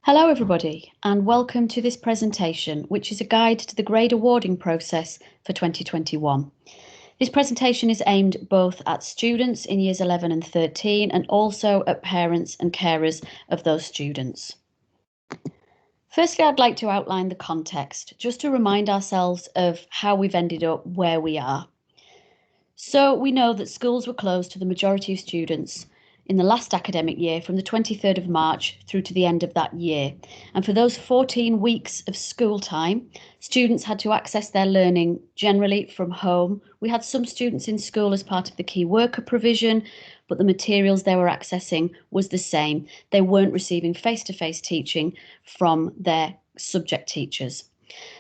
Hello everybody and welcome to this presentation, which is a guide to the grade awarding process for 2021. This presentation is aimed both at students in years 11 and 13 and also at parents and carers of those students. Firstly, I'd like to outline the context, just to remind ourselves of how we've ended up where we are. So we know that schools were closed to the majority of students in the last academic year from the 23rd of March through to the end of that year. And for those 14 weeks of school time, students had to access their learning generally from home. We had some students in school as part of the key worker provision, but the materials they were accessing was the same. They weren't receiving face-to-face teaching from their subject teachers.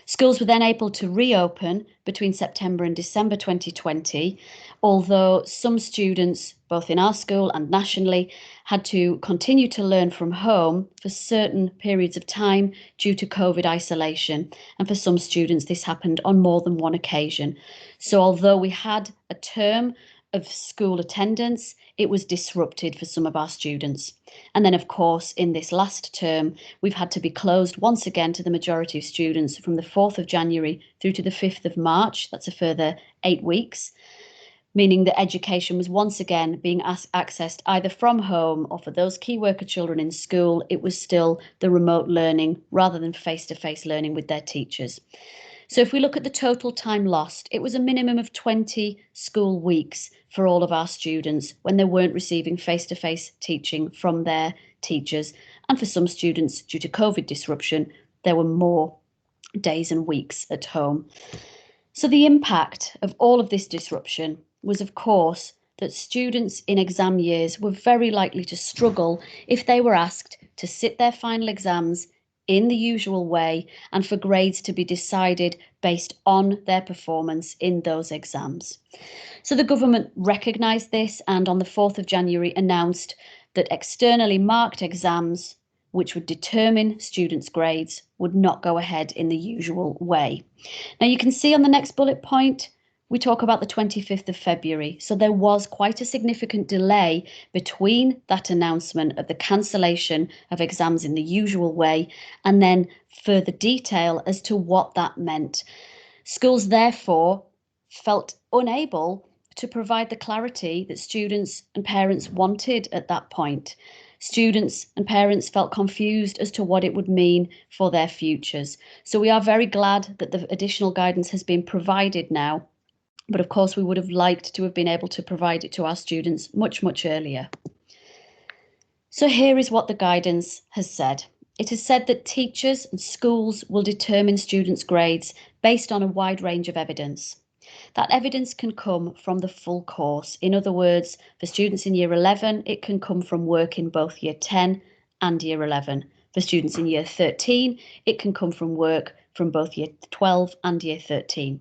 Schools were then able to reopen between September and December 2020, although some students, both in our school and nationally, had to continue to learn from home for certain periods of time due to COVID isolation. And for some students, this happened on more than one occasion. So although we had a term of school attendance, it was disrupted for some of our students. And then, of course, in this last term, we've had to be closed once again to the majority of students from the 4th of January through to the 5th of March. That's a further 8 weeks, meaning that education was once again being accessed either from home or for those key worker children in school, it was still the remote learning rather than face-to-face learning with their teachers. So if we look at the total time lost, it was a minimum of 20 school weeks for all of our students when they weren't receiving face-to-face teaching from their teachers. And for some students, due to COVID disruption, there were more days and weeks at home. So the impact of all of this disruption was, of course, that students in exam years were very likely to struggle if they were asked to sit their final exams in the usual way and for grades to be decided based on their performance in those exams. So the government recognised this and on the 4th of January announced that externally marked exams, which would determine students' grades, would not go ahead in the usual way. Now you can see on the next bullet point, we talk about the 25th of February. So there was quite a significant delay between that announcement of the cancellation of exams in the usual way and then further detail as to what that meant. Schools therefore felt unable to provide the clarity that students and parents wanted at that point. Students and parents felt confused as to what it would mean for their futures. So we are very glad that the additional guidance has been provided now. But of course, we would have liked to have been able to provide it to our students much, much earlier. So here is what the guidance has said. It has said that teachers and schools will determine students' grades based on a wide range of evidence. That evidence can come from the full course. In other words, for students in year 11, it can come from work in both year 10 and year 11. For students in year 13, it can come from work from both year 12 and year 13.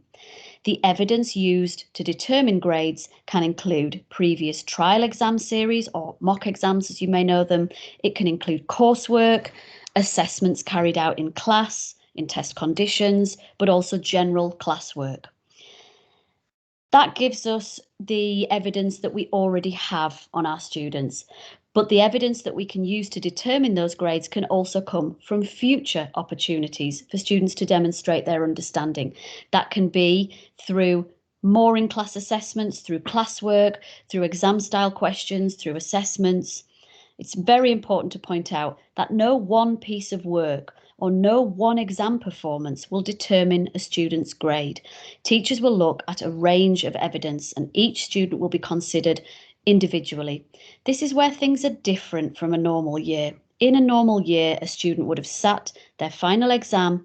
The evidence used to determine grades can include previous trial exam series or mock exams, as you may know them. It can include coursework, assessments carried out in class, in test conditions, but also general classwork. That gives us the evidence that we already have on our students. But the evidence that we can use to determine those grades can also come from future opportunities for students to demonstrate their understanding. That can be through more in-class assessments, through classwork, through exam-style questions, through assessments. It's very important to point out that no one piece of work or no one exam performance will determine a student's grade. Teachers will look at a range of evidence and each student will be considered individually. This is where things are different from a normal year. In a normal year, a student would have sat their final exam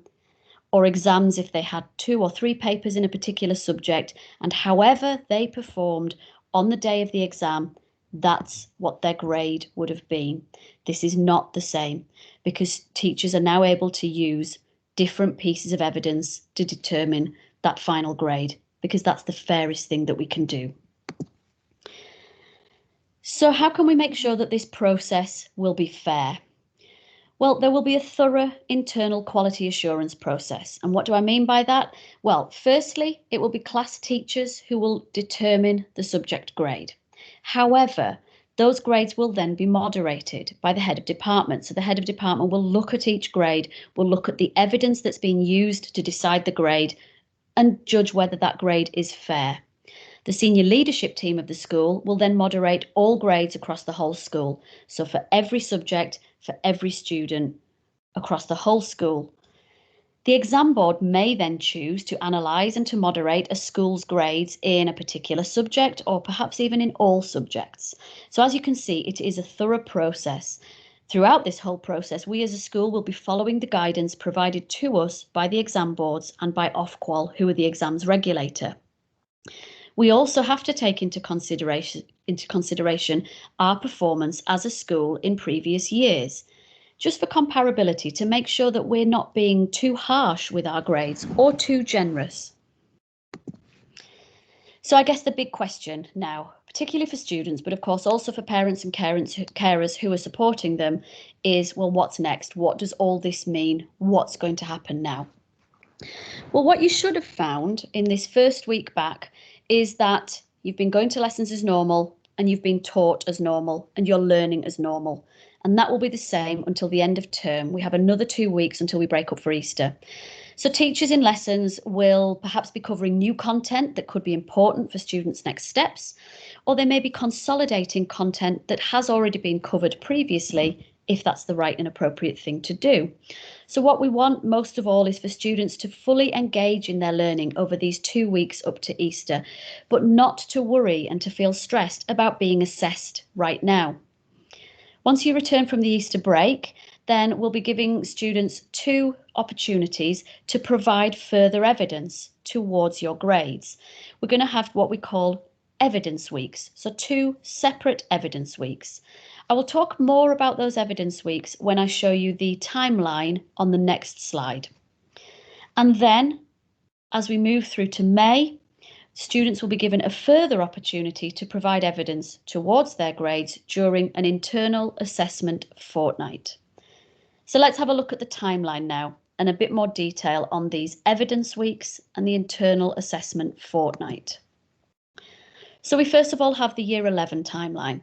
or exams if they had 2 or 3 papers in a particular subject, and however they performed on the day of the exam, that's what their grade would have been. This is not the same because teachers are now able to use different pieces of evidence to determine that final grade, because that's the fairest thing that we can do. So how can we make sure that this process will be fair? Well, there will be a thorough internal quality assurance process. And what do I mean by that? Well, firstly, it will be class teachers who will determine the subject grade. However, those grades will then be moderated by the head of department. So the head of department will look at each grade, will look at the evidence that's being used to decide the grade and judge whether that grade is fair. The senior leadership team of the school will then moderate all grades across the whole school. So for every subject, for every student across the whole school. The exam board may then choose to analyse and to moderate a school's grades in a particular subject or perhaps even in all subjects. So as you can see, it is a thorough process. Throughout this whole process, we as a school will be following the guidance provided to us by the exam boards and by Ofqual, who are the exams regulator. We also have to take into consideration our performance as a school in previous years, just for comparability, to make sure that we're not being too harsh with our grades or too generous. So I guess the big question now, particularly for students, but of course also for parents and carers who are supporting them, is, well, what's next? What does all this mean? What's going to happen now? Well, what you should have found in this first week back is that you've been going to lessons as normal and you've been taught as normal and you're learning as normal. And that will be the same until the end of term. We have another 2 weeks until we break up for Easter. So teachers in lessons will perhaps be covering new content that could be important for students' next steps, or they may be consolidating content that has already been covered previously, if that's the right and appropriate thing to do. So what we want most of all is for students to fully engage in their learning over these 2 weeks up to Easter, but not to worry and to feel stressed about being assessed right now. Once you return from the Easter break, then we'll be giving students 2 opportunities to provide further evidence towards your grades. We're going to have what we call evidence weeks, so 2 separate evidence weeks. I will talk more about those evidence weeks when I show you the timeline on the next slide. And then, as we move through to May, students will be given a further opportunity to provide evidence towards their grades during an internal assessment fortnight. So let's have a look at the timeline now and a bit more detail on these evidence weeks and the internal assessment fortnight. So we first of all have the Year 11 timeline.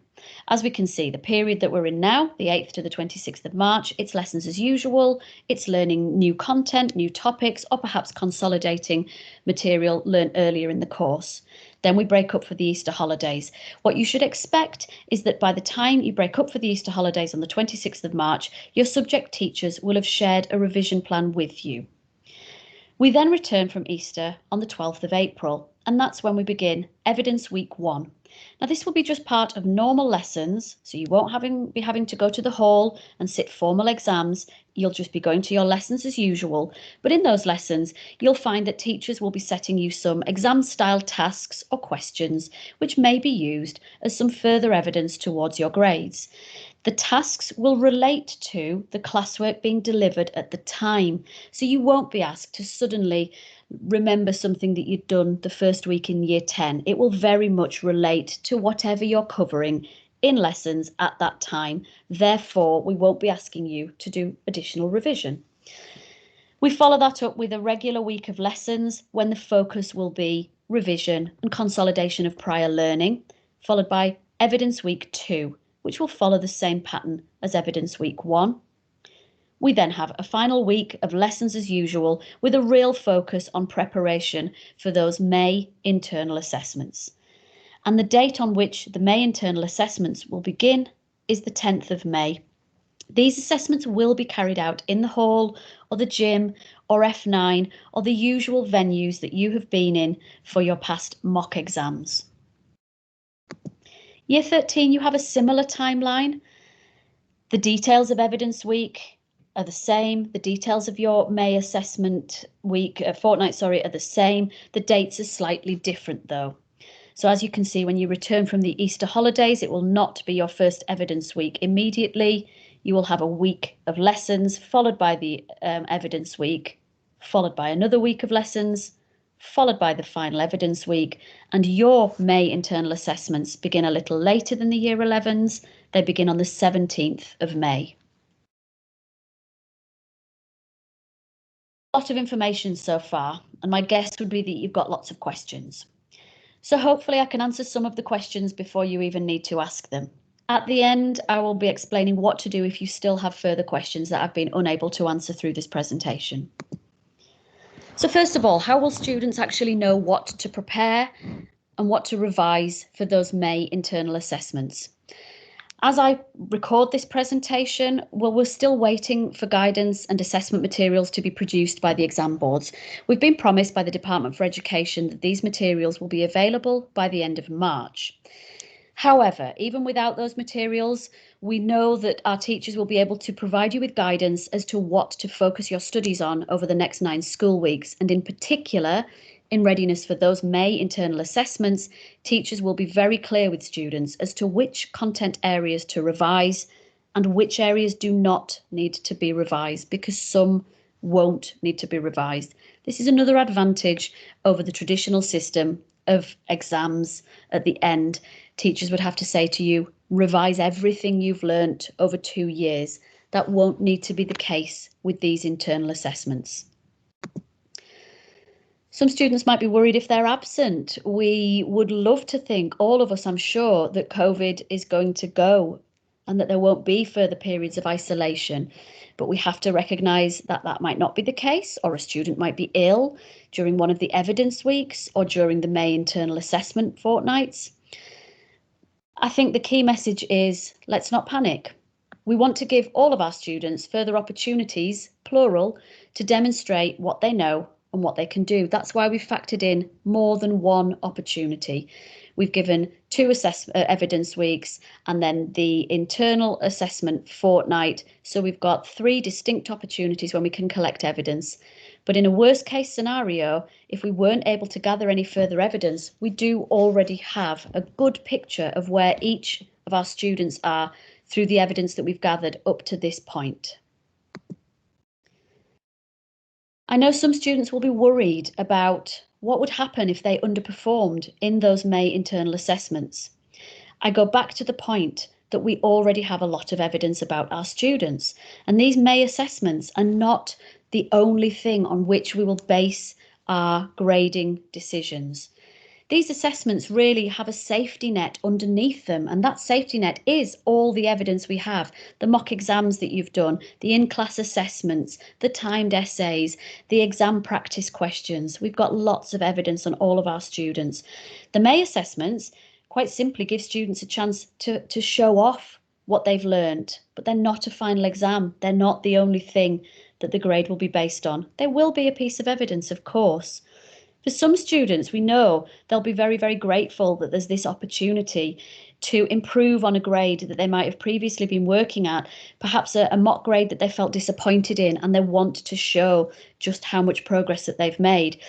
As we can see, the period that we're in now, the 8th to the 26th of March, it's lessons as usual, it's learning new content, new topics, or perhaps consolidating material learned earlier in the course. Then we break up for the Easter holidays. What you should expect is that by the time you break up for the Easter holidays on the 26th of March, your subject teachers will have shared a revision plan with you. We then return from Easter on the 12th of April, and that's when we begin Evidence Week 1. Now this will be just part of normal lessons, so you won't be having to go to the hall and sit formal exams. You'll just be going to your lessons as usual, but in those lessons you'll find that teachers will be setting you some exam-style tasks or questions which may be used as some further evidence towards your grades. The tasks will relate to the classwork being delivered at the time, so you won't be asked to suddenly remember something that you'd done the first week in Year 10. It will very much relate to whatever you're covering in lessons at that time. Therefore, we won't be asking you to do additional revision. We follow that up with a regular week of lessons when the focus will be revision and consolidation of prior learning, followed by Evidence Week 2, which will follow the same pattern as Evidence Week 1. We then have a final week of lessons as usual with a real focus on preparation for those May internal assessments. And the date on which the May internal assessments will begin is the 10th of May. These assessments will be carried out in the hall or the gym or F9 or the usual venues that you have been in for your past mock exams. Year 13, you have a similar timeline. The details of Evidence Week are the same. The details of your May assessment week, fortnight, are the same. The dates are slightly different though. So as you can see, when you return from the Easter holidays, it will not be your first evidence week immediately. You will have a week of lessons, followed by the evidence week, followed by another week of lessons, followed by the final evidence week. And your May internal assessments begin a little later than the Year 11s. They begin on the 17th of May. A lot of information so far, and my guess would be that you've got lots of questions. So hopefully I can answer some of the questions before you even need to ask them. At the end, I will be explaining what to do if you still have further questions that I've been unable to answer through this presentation. So first of all, how will students actually know what to prepare and what to revise for those May internal assessments? As I record this presentation, well, we're still waiting for guidance and assessment materials to be produced by the exam boards. We've been promised by the Department for Education that these materials will be available by the end of March. However, even without those materials, we know that our teachers will be able to provide you with guidance as to what to focus your studies on over the next 9 school weeks, and in particular, in readiness for those May internal assessments, teachers will be very clear with students as to which content areas to revise and which areas do not need to be revised, because some won't need to be revised. This is another advantage over the traditional system of exams at the end. Teachers would have to say to you, revise everything you've learnt over 2 years. That won't need to be the case with these internal assessments. Some students might be worried if they're absent. We would love to think, all of us, I'm sure, that COVID is going to go and that there won't be further periods of isolation. But we have to recognise that that might not be the case, or a student might be ill during one of the evidence weeks or during the May internal assessment fortnights. I think the key message is, let's not panic. We want to give all of our students further opportunities, plural, to demonstrate what they know and what they can do. That's why we've factored in more than one opportunity. We've given 2 evidence weeks and then the internal assessment fortnight. So we've got 3 distinct opportunities when we can collect evidence. But in a worst case scenario, if we weren't able to gather any further evidence, we do already have a good picture of where each of our students are through the evidence that we've gathered up to this point. I know some students will be worried about what would happen if they underperformed in those May internal assessments. I go back to the point that we already have a lot of evidence about our students, and these May assessments are not the only thing on which we will base our grading decisions. These assessments really have a safety net underneath them, and that safety net is all the evidence we have, the mock exams that you've done, the in-class assessments, the timed essays, the exam practice questions. We've got lots of evidence on all of our students. The May assessments quite simply give students a chance to show off what they've learned, but they're not a final exam. They're not the only thing that the grade will be based on. There will be a piece of evidence, of course. For some students, we know they'll be very, very grateful that there's this opportunity to improve on a grade that they might have previously been working at, perhaps a mock grade that they felt disappointed in, and they want to show just how much progress that they've made.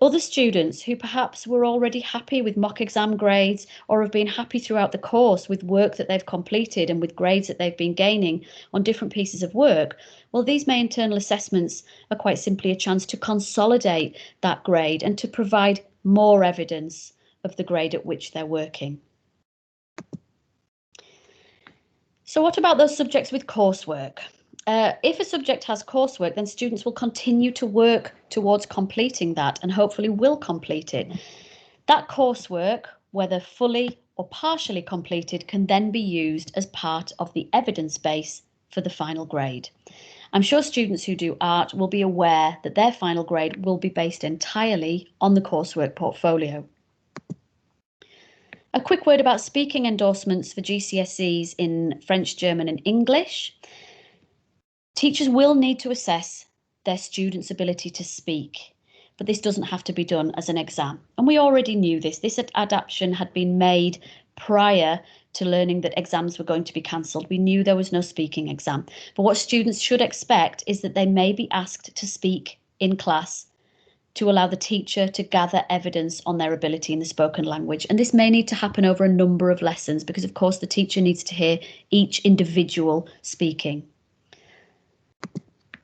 Other students who perhaps were already happy with mock exam grades or have been happy throughout the course with work that they've completed and with grades that they've been gaining on different pieces of work, well, these May internal assessments are quite simply a chance to consolidate that grade and to provide more evidence of the grade at which they're working. So what about those subjects with coursework? If a subject has coursework, then students will continue to work towards completing that and hopefully will complete it. That coursework, whether fully or partially completed, can then be used as part of the evidence base for the final grade. I'm sure students who do art will be aware that their final grade will be based entirely on the coursework portfolio. A quick word about speaking endorsements for GCSEs in French, German and English. Teachers will need to assess their students' ability to speak, but this doesn't have to be done as an exam. And we already knew this. This adaptation had been made prior to learning that exams were going to be cancelled. We knew there was no speaking exam. But what students should expect is that they may be asked to speak in class to allow the teacher to gather evidence on their ability in the spoken language. And this may need to happen over a number of lessons because, of course, the teacher needs to hear each individual speaking.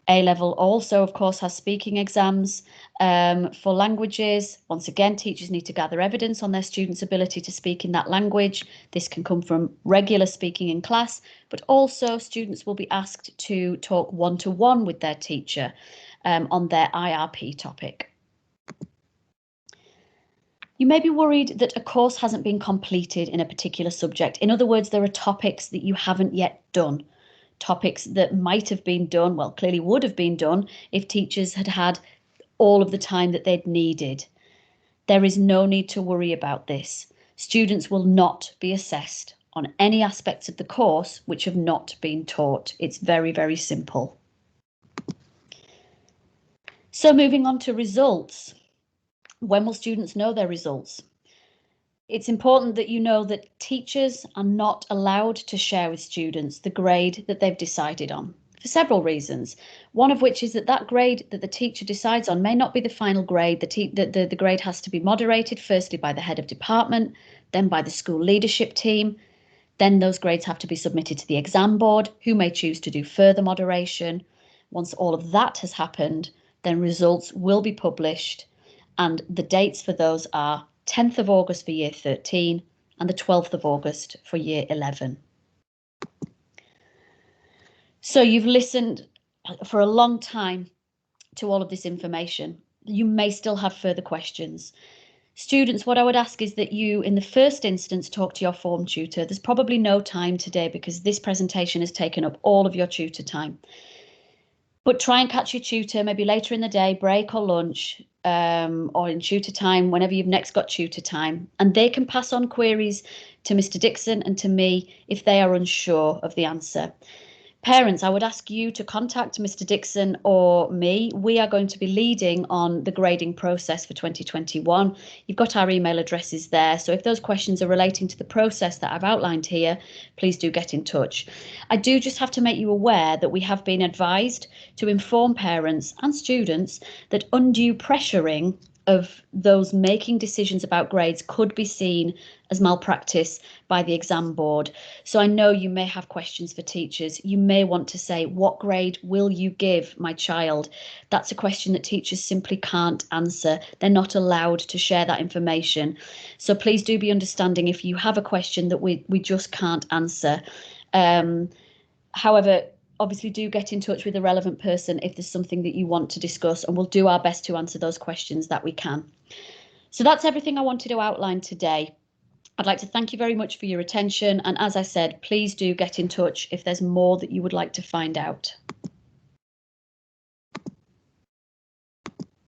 A level also, of course, has speaking exams for languages. Once again, teachers need to gather evidence on their students' ability to speak in that language. This can come from regular speaking in class, but also students will be asked to talk one-to-one with their teacher on their IRP topic. You may be worried that a course hasn't been completed in a particular subject. In other words, there are topics that you haven't yet done. Topics that might have been done, well, clearly would have been done if teachers had had all of the time that they'd needed. There is no need to worry about this. Students will not be assessed on any aspects of the course which have not been taught. It's very, very simple. So moving on to results. When will students know their results? It's important that you know that teachers are not allowed to share with students the grade that they've decided on for several reasons. One of which is that that grade that the teacher decides on may not be the final grade. The grade has to be moderated, firstly by the head of department, then by the school leadership team. Then those grades have to be submitted to the exam board, who may choose to do further moderation. Once all of that has happened, then results will be published, and the dates for those are 10th of August for year 13 and the 12th of August for year 11. So you've listened for a long time to all of this information. You may still have further questions. Students, what I would ask is that you, in the first instance, talk to your form tutor. There's probably no time today because this presentation has taken up all of your tutor time. But try and catch your tutor maybe later in the day, break or lunch, or in tutor time, whenever you've next got tutor time. And they can pass on queries to Mr. Dixon and to me if they are unsure of the answer. Parents, I would ask you to contact Mr. Dixon or me. We are going to be leading on the grading process for 2021. You've got our email addresses there. So if those questions are relating to the process that I've outlined here, please do get in touch. I do just have to make you aware that we have been advised to inform parents and students that undue pressuring of those making decisions about grades could be seen as malpractice by the exam board. So I know you may have questions for teachers. You may want to say, what grade will you give my child? That's a question that teachers simply can't answer. They're not allowed to share that information. So please do be understanding if you have a question that we just can't answer. However, obviously do get in touch with a relevant person if there's something that you want to discuss, and we'll do our best to answer those questions that we can. So that's everything I wanted to outline today. I'd like to thank you very much for your attention, and as I said, please do get in touch if there's more that you would like to find out.